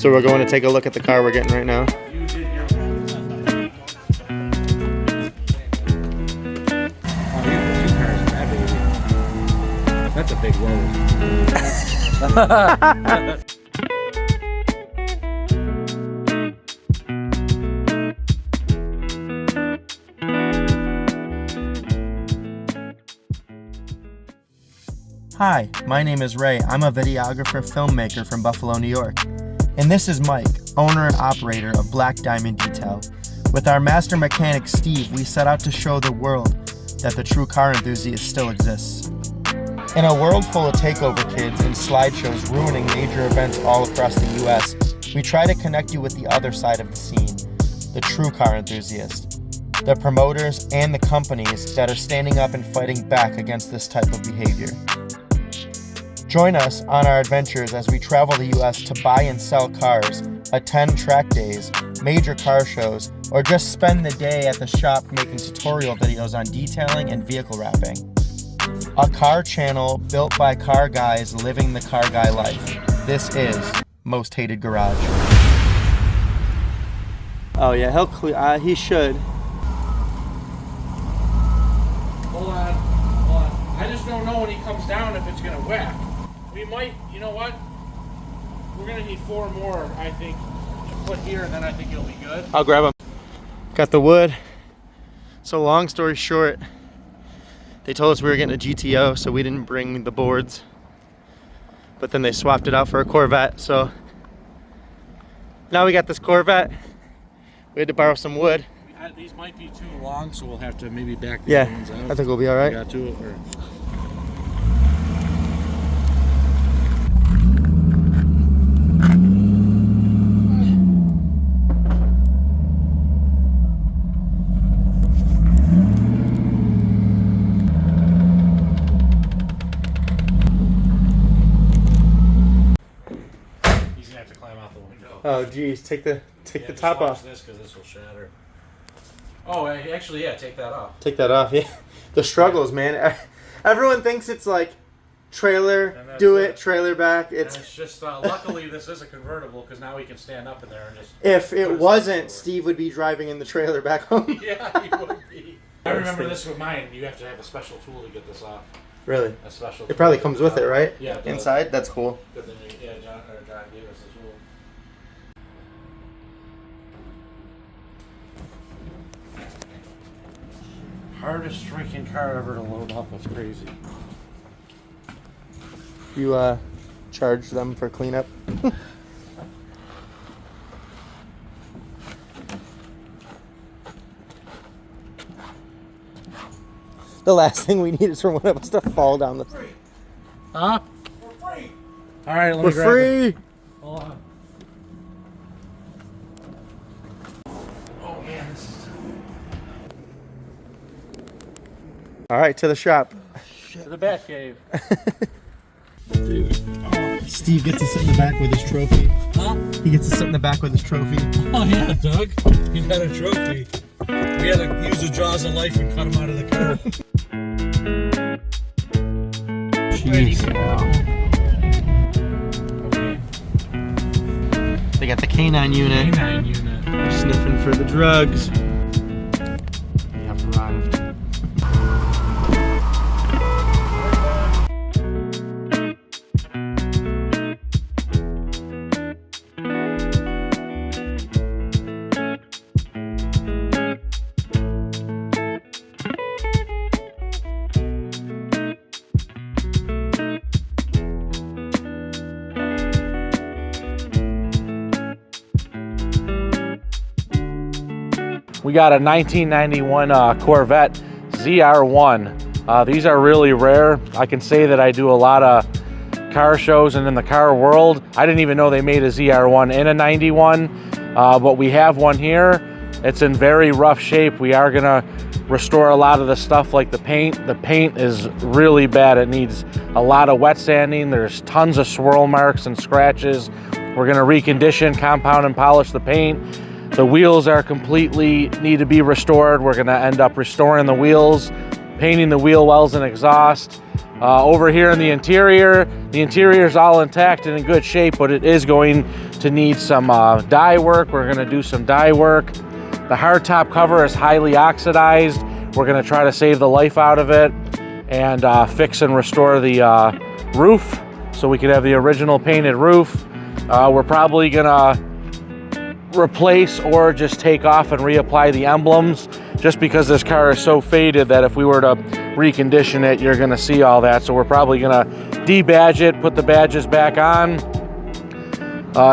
So we're going to take a look at the car we're getting right now. That's a big load. Hi, my name is Ray. I'm a videographer filmmaker from Buffalo, New York. And this is Mike, owner and operator of Black Diamond Detail. With our master mechanic Steve, we set out to show the world that the true car enthusiast still exists. In a world full of takeover kids and slideshows ruining major events all across the US, we try to connect you with the other side of the scene, the true car enthusiast, the promoters and the companies that are standing up and fighting back against this type of behavior. Join us on our adventures as we travel the US to buy and sell cars, attend track days, major car shows, or just spend the day at the shop making tutorial videos on detailing and vehicle wrapping. A car channel built by car guys living the car guy life. This is Most Hated Garage. Oh yeah, he'll clear. He should. Hold on. I just don't know when he comes down if it's gonna whack. We might, you know what? We're gonna need 4 more, I think, to put here, and then I think it'll be good. I'll grab them. Got the wood. So long story short, they told us we were getting a GTO, so we didn't bring the boards. But then they swapped it out for a Corvette, so now we got this Corvette. We had to borrow some wood. These might be too long, so we'll have to maybe back the other ones out. I think we'll be all right. Got to, or... Oh geez, take the top off. This because this will shatter. Oh, actually, yeah, take that off. Take that off, yeah. The struggles, man. Everyone thinks it's like trailer, do it, trailer back. It's just luckily this is a convertible because now we can stand up in there and just. If it wasn't, Steve would be driving in the trailer back home. Yeah, he would be. I remember this with mine. You have to have a special tool to get this off. Really? A special. It probably comes with it, right? Yeah. Inside, that's cool. John gave us the tool. Hardest freaking car ever to load up. It's crazy. You charge them for cleanup? The last thing we need is for one of us to fall down the. Huh? We're free. All right, let me grab free. it. Hold on. Oh man, this is. All right, to the shop. To the bat cave. Dude. Steve gets to sit in the back with his trophy. Huh? He gets to sit in the back with his trophy. Oh yeah, Doug. You got a trophy. We had to use the jaws of life and cut him out of the car. Jeez. Okay. They got the canine unit. Canine unit. They're sniffing for the drugs. We have arrived. We got a 1991 Corvette ZR1. These are really rare. I can say that I do a lot of car shows and in the car world. I didn't even know they made a ZR1 in a 91, but we have one here. It's in very rough shape. We are gonna restore a lot of the stuff like the paint. The paint is really bad. It needs a lot of wet sanding. There's tons of swirl marks and scratches. We're gonna recondition, compound, and polish the paint. The wheels are completely need to be restored. We're gonna end up restoring the wheels, painting the wheel wells and exhaust. Over here in the interior is all intact and in good shape, but it is going to need some dye work. We're gonna do some dye work. The hardtop cover is highly oxidized. We're gonna try to save the life out of it and fix and restore the roof so we can have the original painted roof. We're probably gonna replace or just take off and reapply the emblems, just because this car is so faded that if we were to recondition it, you're gonna see all that. So we're probably gonna debadge it, put the badges back on.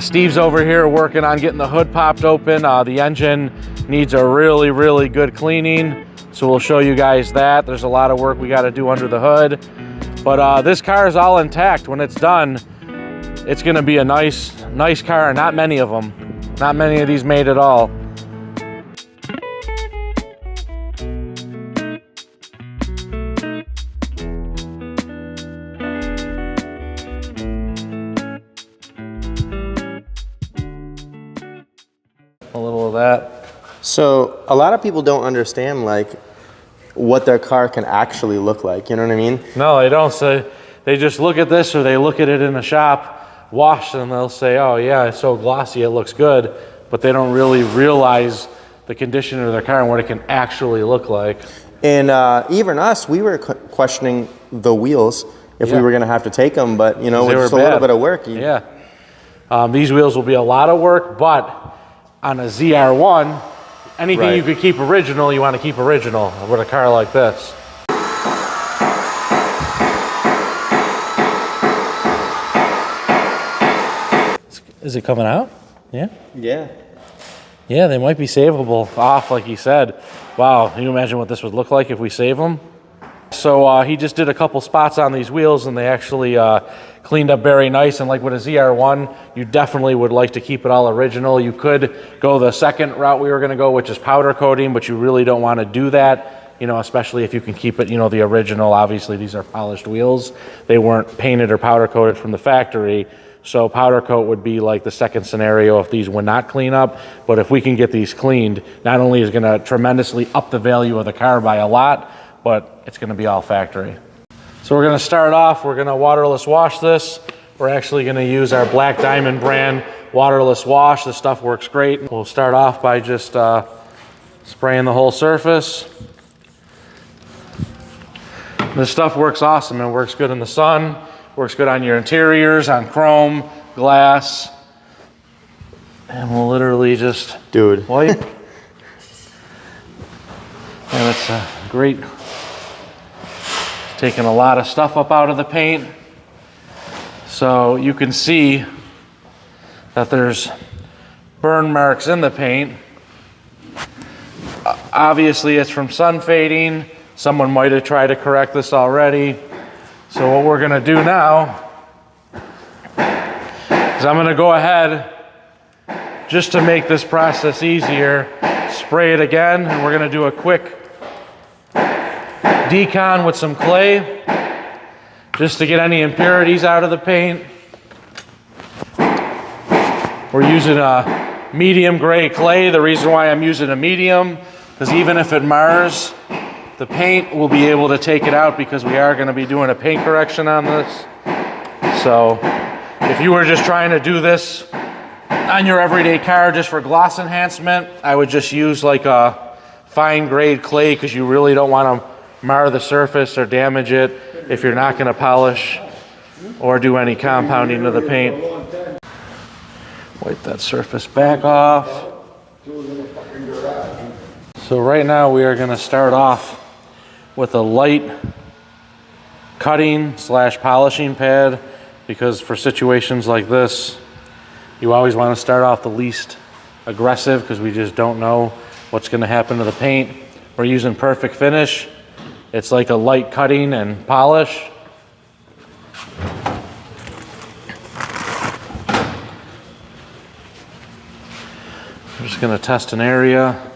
Steve's over here working on getting the hood popped open. The engine needs a really, really good cleaning. So we'll show you guys that. There's a lot of work we gotta do under the hood. But this car is all intact. When it's done, it's gonna be a nice car. Not many of them. Not many of these made at all. A little of that. So a lot of people don't understand like what their car can actually look like. You know what I mean? No, they don't. So they just look at this, or they look at it in the shop, wash, and they'll say, oh yeah, it's so glossy, it looks good, but they don't really realize the condition of their car and what it can actually look like. And even us, we were questioning the wheels if we were going to have to take them, but you know, with just a little bit of work. These wheels will be a lot of work, but on a ZR1, anything you could keep original, you want to keep original with a car like this. Is it coming out? Yeah? Yeah. Yeah, they might be savable off, like he said. Wow, can you imagine what this would look like if we save them? So he just did a couple spots on these wheels, and they actually cleaned up very nice. And like with a ZR1, you definitely would like to keep it all original. You could go the second route we were going to go, which is powder coating, but you really don't want to do that, you know, especially if you can keep it, you know, the original. Obviously, these are polished wheels. They weren't painted or powder coated from the factory. So powder coat would be like the second scenario if these would not clean up. But if we can get these cleaned, not only is it going to tremendously up the value of the car by a lot, but it's going to be all factory. So we're going to start off, we're going to waterless wash this. We're actually going to use our Black Diamond brand waterless wash. This stuff works great. We'll start off by just spraying the whole surface. This stuff works awesome. It works good in the sun. Works good on your interiors, on chrome, glass. And we'll literally just wipe. And it's a great, taking a lot of stuff up out of the paint. So you can see that there's burn marks in the paint. Obviously it's from sun fading. Someone might have tried to correct this already. So what we're gonna do now is I'm gonna go ahead, just to make this process easier, spray it again, and we're gonna do a quick decon with some clay, just to get any impurities out of the paint. We're using a medium gray clay. The reason why I'm using a medium, because even if it mars, the paint will be able to take it out, because we are going to be doing a paint correction on this. So if you were just trying to do this on your everyday car just for gloss enhancement, I would just use like a fine grade clay, because you really don't want to mar the surface or damage it if you're not going to polish or do any compounding of the paint. Wipe that surface back off. So right now we are going to start off with a light cutting / polishing pad, because for situations like this, you always want to start off the least aggressive, because we just don't know what's going to happen to the paint. We're using Perfect Finish. It's like a light cutting and polish. I'm just going to test an area.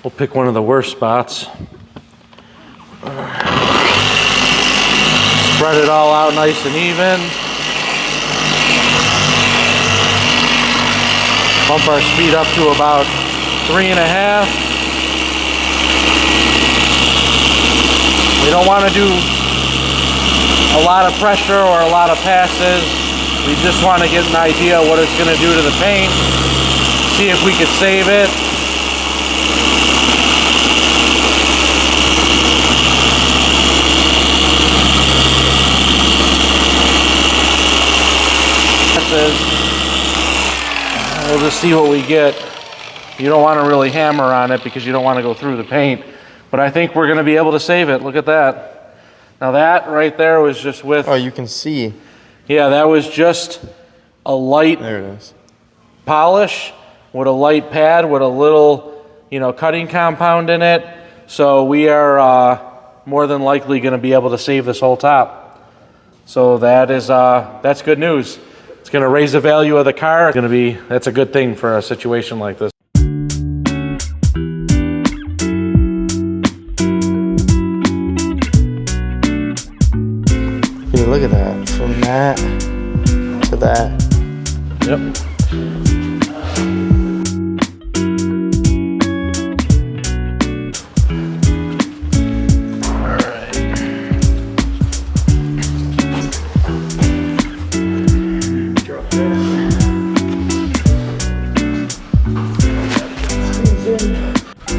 We'll pick one of the worst spots. Spread it all out nice and even. Bump our speed up to about 3.5. We don't want to do a lot of pressure or a lot of passes. We just want to get an idea of what it's going to do to the paint, see if we could save it. We'll just see what we get. You don't want to really hammer on it because you don't want to go through the paint, but I think we're going to be able to save it. Look at that. Now that right there was just with... Oh, you can see. Yeah, that was just a light There it is. polish with a light pad with a little, you know, cutting compound in it. So we are more than likely going to be able to save this whole top. So that is that's good news. It's going to raise the value of the car. That's a good thing for a situation like this. Here, look at that. From that to that. Yep.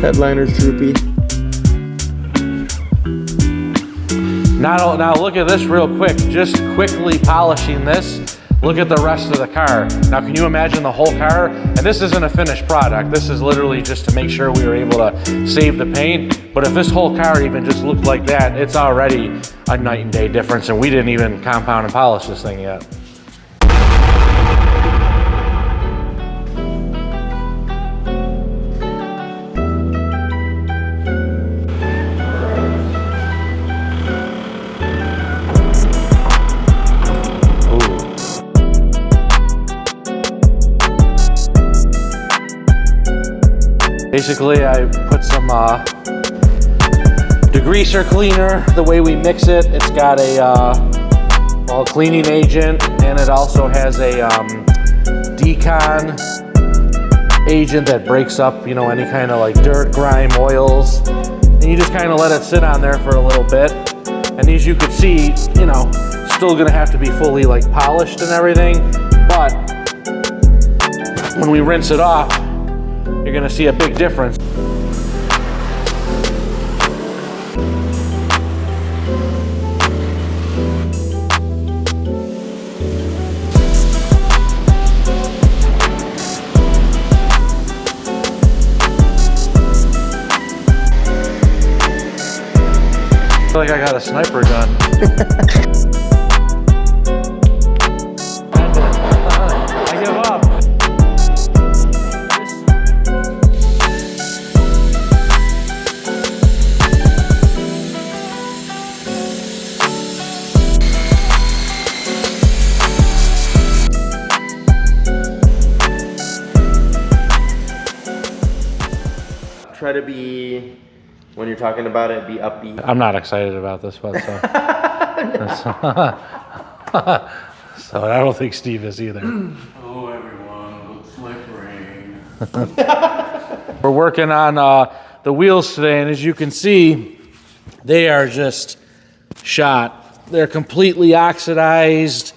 Headliner's droopy. Now look at this real quick. Just quickly polishing this. Look at the rest of the car. Now can you imagine the whole car? And this isn't a finished product. This is literally just to make sure we were able to save the paint. But if this whole car even just looked like that, it's already a night and day difference, and we didn't even compound and polish this thing yet. Basically, I put some degreaser cleaner. The way we mix it, it's got a cleaning agent, and it also has a decon agent that breaks up, you know, any kind of like dirt, grime, oils. And you just kind of let it sit on there for a little bit. And as you can see, you know, still gonna have to be fully like polished and everything. But when we rinse it off, you're gonna see a big difference. I feel like I got a sniper gun. I give up. Try to be, when you're talking about it, be upbeat. I'm not excited about this one, so. So I don't think Steve is either. Hello everyone, looks like rain. We're working on the wheels today, and as you can see, they are just shot. They're completely oxidized,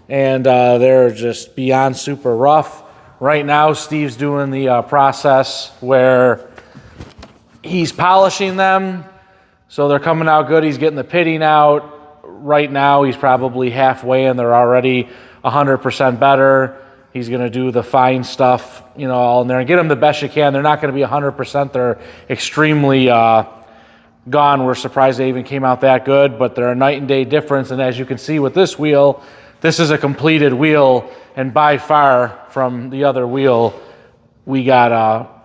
and they're just beyond super rough. Right now, Steve's doing the process where he's polishing them, so they're coming out good. He's getting the pitting out. Right now, he's probably halfway, and they're already 100% better. He's gonna do the fine stuff, you know, all in there, and get them the best you can. They're not gonna be 100%. They're extremely gone. We're surprised they even came out that good, but they're a night and day difference. And as you can see with this wheel, this is a completed wheel, and by far from the other wheel, we got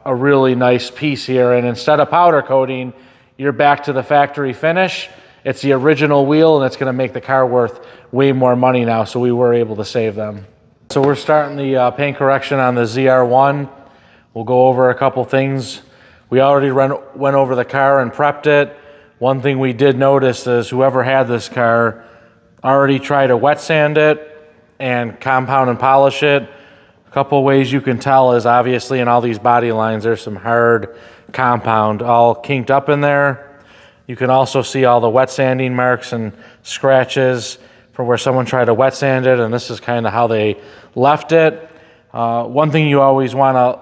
a really nice piece here. And instead of powder coating, you're back to the factory finish. It's the original wheel, and it's gonna make the car worth way more money now, so we were able to save them. So we're starting the paint correction on the ZR1. We'll go over a couple things. We already went over the car and prepped it. One thing we did notice is whoever had this car already tried to wet sand it and compound and polish it. A couple ways you can tell is obviously in all these body lines, there's some hard compound all kinked up in there. You can also see all the wet sanding marks and scratches from where someone tried to wet sand it, and this is kind of how they left it. One thing you always want to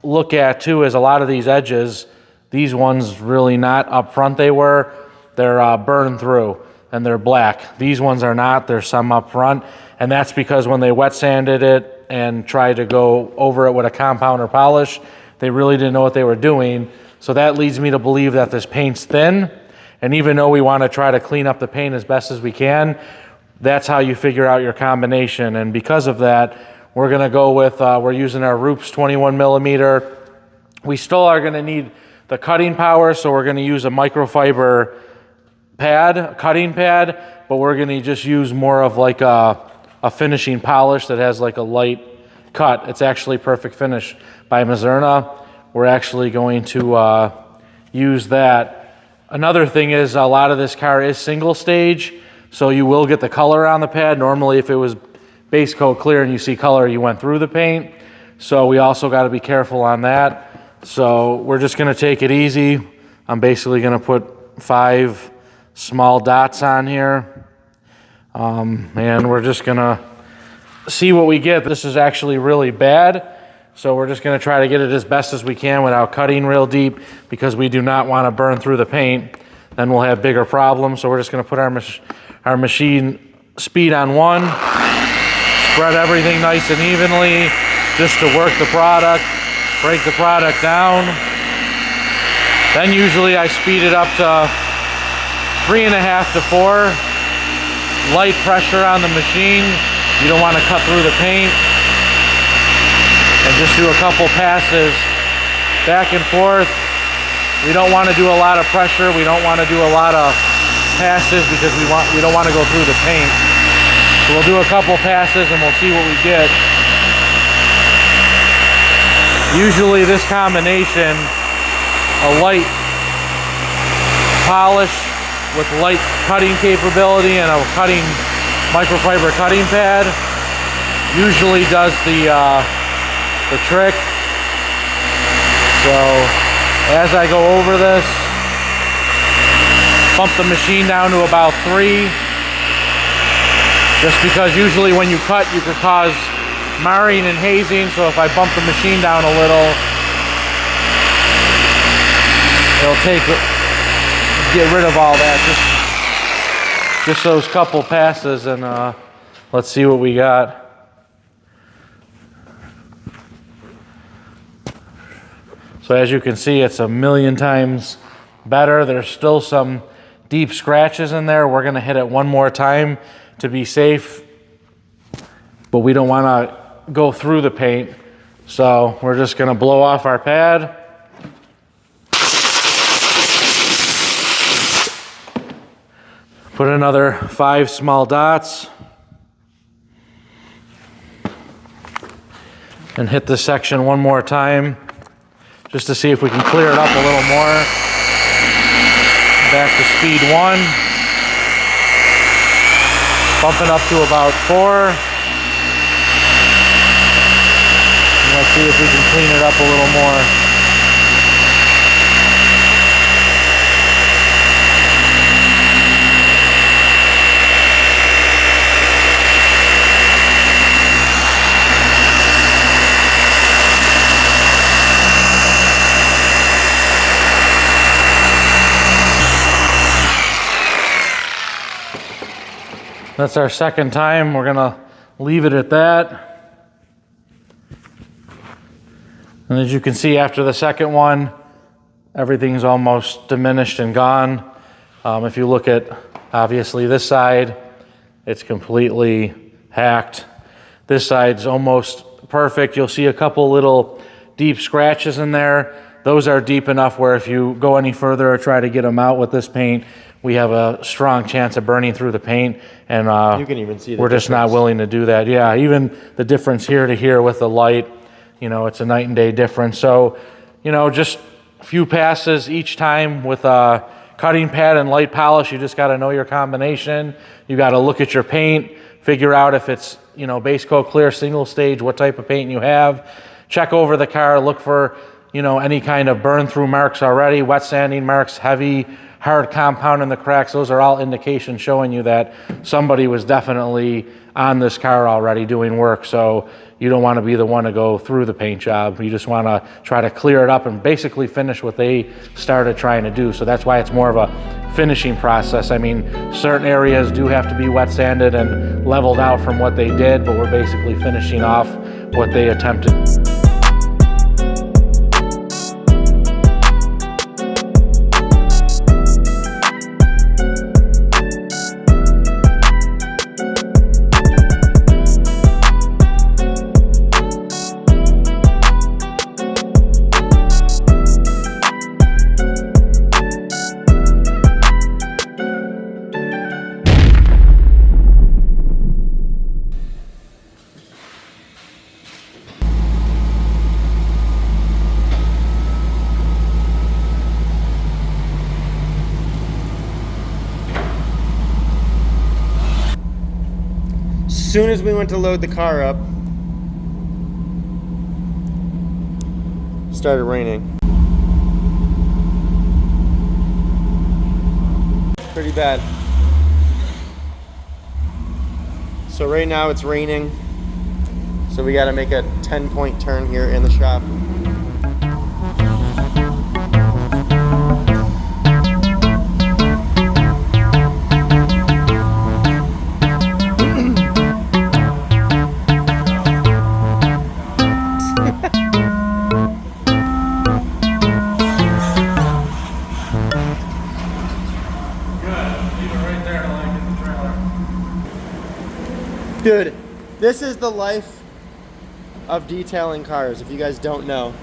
look at too is a lot of these edges, these ones really not up front they're burned through and they're black. These ones are not, there's some up front, and that's because when they wet sanded it and tried to go over it with a compound or polish, they really didn't know what they were doing. So that leads me to believe that this paint's thin, and even though we want to try to clean up the paint as best as we can, that's how you figure out your combination. And because of that, we're going to go with, we're using our Roops 21 millimeter. We still are going to need the cutting power, so we're going to use a microfiber pad, cutting pad, but we're going to just use more of like a finishing polish that has like a light cut. It's actually Perfect Finish by Mazerna. We're actually going to use that. Another thing is a lot of this car is single stage, so you will get the color on the pad. Normally if it was base coat clear and you see color, you went through the paint. So we also got to be careful on that. So we're just going to take it easy. I'm basically going to put 5 small dots on here. And we're just going to see what we get. This is actually really bad. So we're just going to try to get it as best as we can without cutting real deep, because we do not want to burn through the paint. Then we'll have bigger problems. So we're just going to put our machine speed on 1, spread everything nice and evenly just to work the product, break the product down. Then usually I speed it up to 3.5 to 4. Light pressure on the machine. You don't want to cut through the paint. And just do a couple passes back and forth. We don't want to do a lot of pressure. We don't want to do a lot of passes because we don't want to go through the paint. So we'll do a couple passes and we'll see what we get. Usually this combination, a light polish with light cutting capability and a cutting microfiber cutting pad, usually does the trick. So as I go over this, bump the machine down to about 3, just because usually when you cut you could cause marring and hazing. So if I bump the machine down a little, it'll get rid of all that. Just those couple passes, and let's see what we got. So as you can see, it's a million times better. There's still some deep scratches in there. We're gonna hit it one more time to be safe, but we don't wanna go through the paint. So we're just gonna blow off our pad. Put another 5 small dots. And hit this section one more time, just to see if we can clear it up a little more. Back to speed 1. Bump it up to about 4. And let's see if we can clean it up a little more. That's our second time. We're gonna leave it at that. And as you can see, after the second one, everything's almost diminished and gone. If you look at, obviously, this side, it's completely hacked. This side's almost perfect. You'll see a couple little deep scratches in there. Those are deep enough where if you go any further or try to get them out with this paint, we have a strong chance of burning through the paint, and you can even see the we're just not willing to do that. Yeah, even the difference here to here with the light, you know, it's a night and day difference. So, you know, just a few passes each time with a cutting pad and light polish. You just got to know your combination. You got to look at your paint, figure out if it's, you know, base coat clear, single stage, what type of paint you have. Check over the car, look for, you know, any kind of burn through marks already, wet sanding marks, heavy hard compound in the cracks, those are all indications showing you that somebody was definitely on this car already doing work. So you don't want to be the one to go through the paint job. You just want to try to clear it up and basically finish what they started trying to do. So that's why it's more of a finishing process. I mean, certain areas do have to be wet sanded and leveled out from what they did, but we're basically finishing off what they attempted. As soon as we went to load the car up, started raining. Pretty bad. So right now it's raining, so we got to make a 10-point turn here in the shop. Dude, this is the life of detailing cars, if you guys don't know.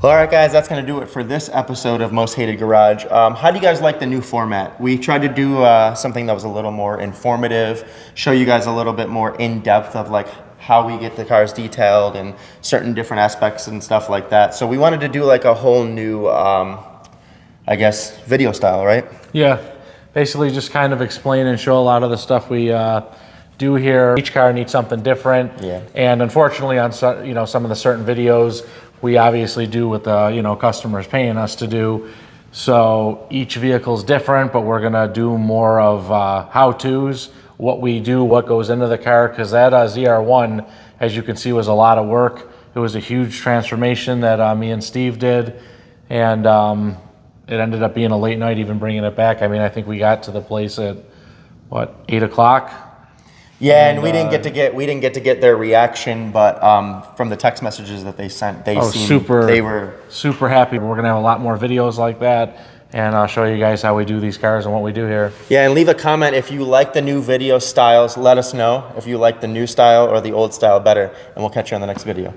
Well, all right, guys, that's going to do it for this episode of Most Hated Garage. How do you guys like the new format? We tried to do something that was a little more informative, show you guys a little bit more in-depth of like how we get the cars detailed and certain different aspects and stuff like that. So we wanted to do like a whole new, I guess, video style, right? Yeah, basically just kind of explain and show a lot of the stuff we do here. Each car needs something different. Yeah. And unfortunately on some of the certain videos, we obviously do what the customers paying us to do. So each vehicle's different, but we're gonna do more of how-tos, what we do, what goes into the car, because that ZR1, as you can see, was a lot of work. It was a huge transformation that me and Steve did, and it ended up being a late night even bringing it back. I mean, I think we got to the place at, what, 8 o'clock? Yeah, and we didn't get to get their reaction, but from the text messages that they sent, they were super happy. We're gonna have a lot more videos like that, and I'll show you guys how we do these cars and what we do here. Yeah, and leave a comment if you like the new video styles. Let us know if you like the new style or the old style better, and we'll catch you on the next video.